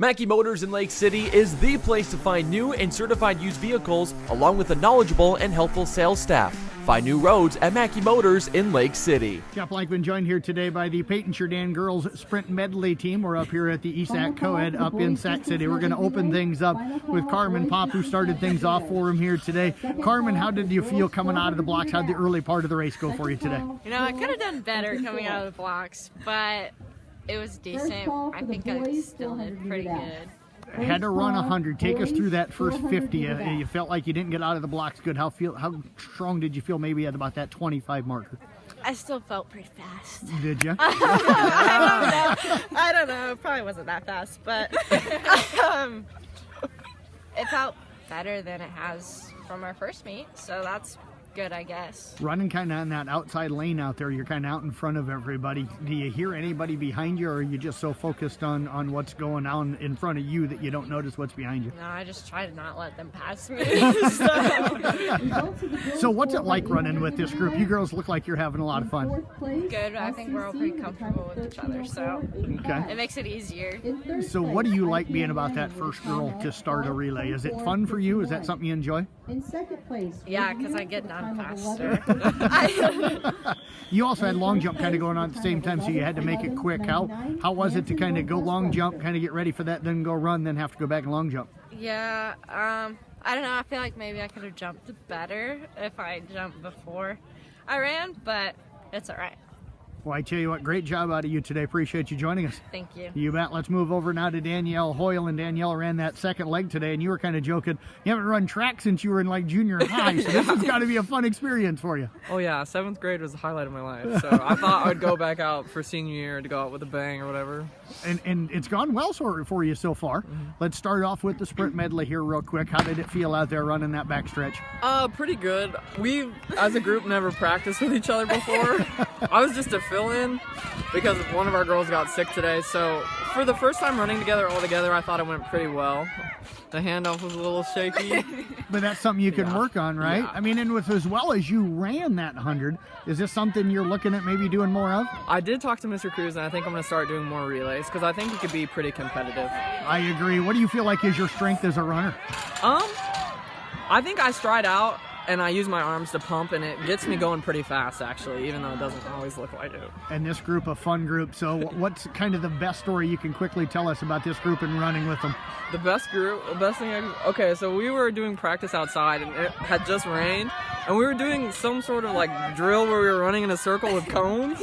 Mackey Motors in Lake City is the place to find new and certified used vehicles, along with a knowledgeable and helpful sales staff. Find new roads at Mackey Motors in Lake City. Jeff Blankman joined here today by the Paton Churdan girls sprint medley team. We're up here at the East Sac Co-ed up in Sac City. We're going to open things up with Carmen Pop, who started things off for him here today. Carmen, how did you feel coming out of the blocks? How did the early part of the race go for you today? You know, I could have done better coming out of the blocks, but it was decent. I think I still did pretty good. Had to run 100. Take us through that first 50. You felt like you didn't get out of the blocks good. How strong did you feel maybe at about that 25 marker? I still felt pretty fast. Did you? I don't know. Probably wasn't that fast, but it felt better than it has from our first meet, so that's good, I guess. Running kind of on that outside lane out there, you're kind of out in front of everybody. Do you hear anybody behind you, or are you just so focused on what's going on in front of you that you don't notice what's behind you? No, I just try to not let them pass me. So what's it like running with this group? You girls look like you're having a lot of fun. Good. I think we're all pretty comfortable with each other, so okay. It makes it easier. So what do you like being about that first girl to start a relay? Is it fun for you? Is that something you enjoy? Yeah, because I get done faster. You also had long jump kind of going on at the same time, so you had to make it quick. How was it to kind of go long jump, kind of get ready for that, then go run, then have to go back and long jump? Yeah, I don't know. I feel like maybe I could have jumped better if I jumped before I ran, but it's all right. Well, I tell you what, great job out of you today. Appreciate you joining us. Thank you. You bet. Let's move over now to Danielleoyle. And Danielle ran that second leg today, and you were kind of joking. You haven't run track since you were in like junior high, so this has got to be a fun experience for you. Oh yeah, 7th grade was the highlight of my life. So I thought I would go back out for senior year to go out with a bang or whatever. And it's gone well for you so far. Mm-hmm. Let's start off with the sprint medley here real quick. How did it feel out there running that backstretch? Pretty good. We, as a group, never practiced with each other before. I was just a fill-in because one of our girls got sick today. So for the first time running together all together, I thought it went pretty well. The handoff was a little shaky. But that's something you can work on, right? Yeah. I mean, and with as well as you ran that 100, is this something you're looking at maybe doing more of? I did talk to Mr. Cruz, and I think I'm going to start doing more relays because I think it could be pretty competitive. I agree. What do you feel like is your strength as a runner? I think I stride out and I use my arms to pump, and it gets me going pretty fast, actually, even though it doesn't always look like it. And this group, a fun group. So what's kind of the best story you can quickly tell us about this group and running with them? The best thing okay, so we were doing practice outside, and it had just rained, and we were doing some sort of like drill where we were running in a circle with cones,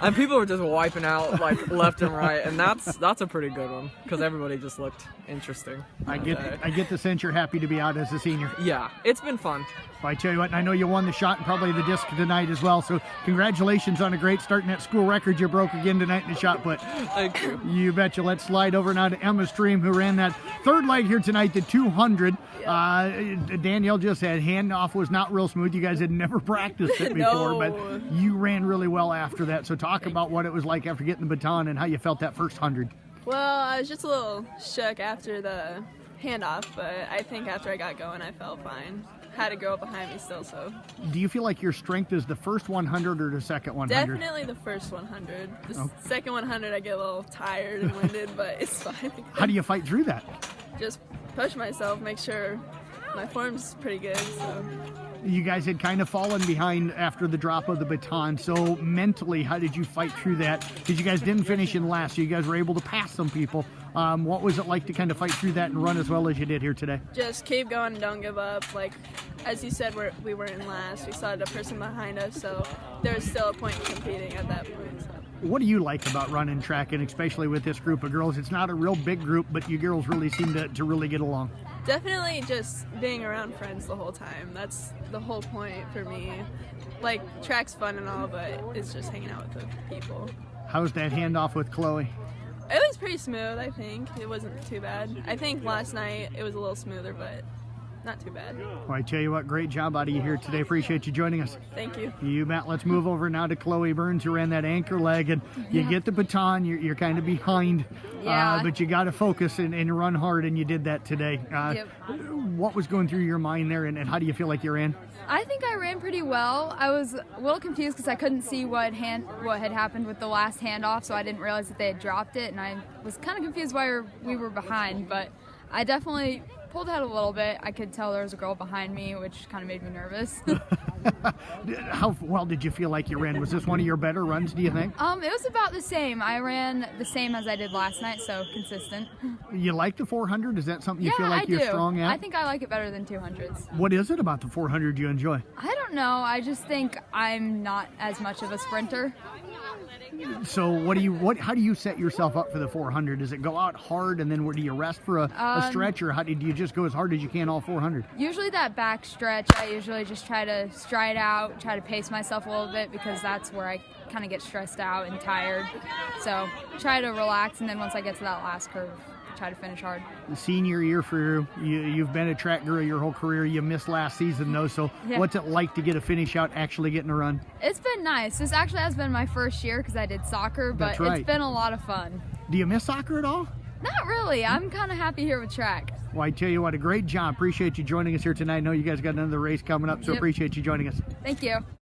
and people were just wiping out like left and right, and that's a pretty good one because everybody just looked interesting. I get the sense you're happy to be out as a senior. Yeah, it's been fun. Well, I tell you what, and I know you won the shot and probably the disc tonight as well, so congratulations on a great start in that school record you broke again tonight in the shot put. Thank you. You betcha. Let's slide over now to Emma Stream, who ran that third leg here tonight, the 200. Danielle just said handoff was not real smooth. You guys had never practiced it before, but you ran really well after that. So talk about what it was like after getting the baton and how you felt that first 100. Well, I was just a little shook after the handoff, but I think after I got going, I felt fine. Had a girl behind me still, so. Do you feel like your strength is the first 100 or the second 100? Definitely the first 100. The second 100, I get a little tired and winded, but it's fine. How do you fight through that? Just push myself, make sure my form's pretty good, so. You guys had kind of fallen behind after the drop of the baton, so mentally, how did you fight through that? Because you guys didn't finish in last, so you guys were able to pass some people. What was it like to kind of fight through that and run as well as you did here today? Just keep going and don't give up. Like, as you said, we weren't in last. We saw the person behind us, so there was still a point in competing at that point. So. What do you like about running track, and especially with this group of girls? It's not a real big group, but you girls really seem to really get along. Definitely just being around friends the whole time. That's the whole point for me. Like, track's fun and all, but it's just hanging out with the people. How's that handoff with Chloe? It was pretty smooth, I think. It wasn't too bad. I think last night it was a little smoother, but not too bad. Well, I tell you what, great job out of you here today. Appreciate you joining us. Thank you. You bet. Let's move over now to Chloe Burns, who ran that anchor leg, and you get the baton. You're kind of behind, but you got to focus and run hard, and you did that today. What was going through your mind there, and how do you feel like you ran? I think I ran pretty well. I was a little confused because I couldn't see what had happened with the last handoff, so I didn't realize that they had dropped it, and I was kind of confused why we were behind, but I definitely pulled ahead a little bit. I could tell there was a girl behind me, which kind of made me nervous. How well did you feel like you ran? Was this one of your better runs, do you think? It was about the same. I ran the same as I did last night, so consistent. You like the 400? Is that something you feel like you're strong at? I think I like it better than 200s. What is it about the 400 you enjoy? I don't know. I just think I'm not as much of a sprinter. So how do you set yourself up for the 400? Does it go out hard and then do you rest for a stretch, or do you just go as hard as you can all 400? Usually that back stretch, I usually just try to stride out, try to pace myself a little bit, because that's where I kind of get stressed out and tired. So try to relax, and then once I get to that last curve, try to finish hard. The senior year for you've been a track girl your whole career. You missed last season though, so what's it like to get a finish out, actually getting a run? It's been nice. This actually has been my first year because I did soccer, but it's been a lot of fun. Do you miss soccer at all? Not really. I'm kind of happy here with track. Well, I tell you what, a great job. Appreciate you joining us here tonight. I know you guys got another race coming up, so appreciate you joining us. Thank you.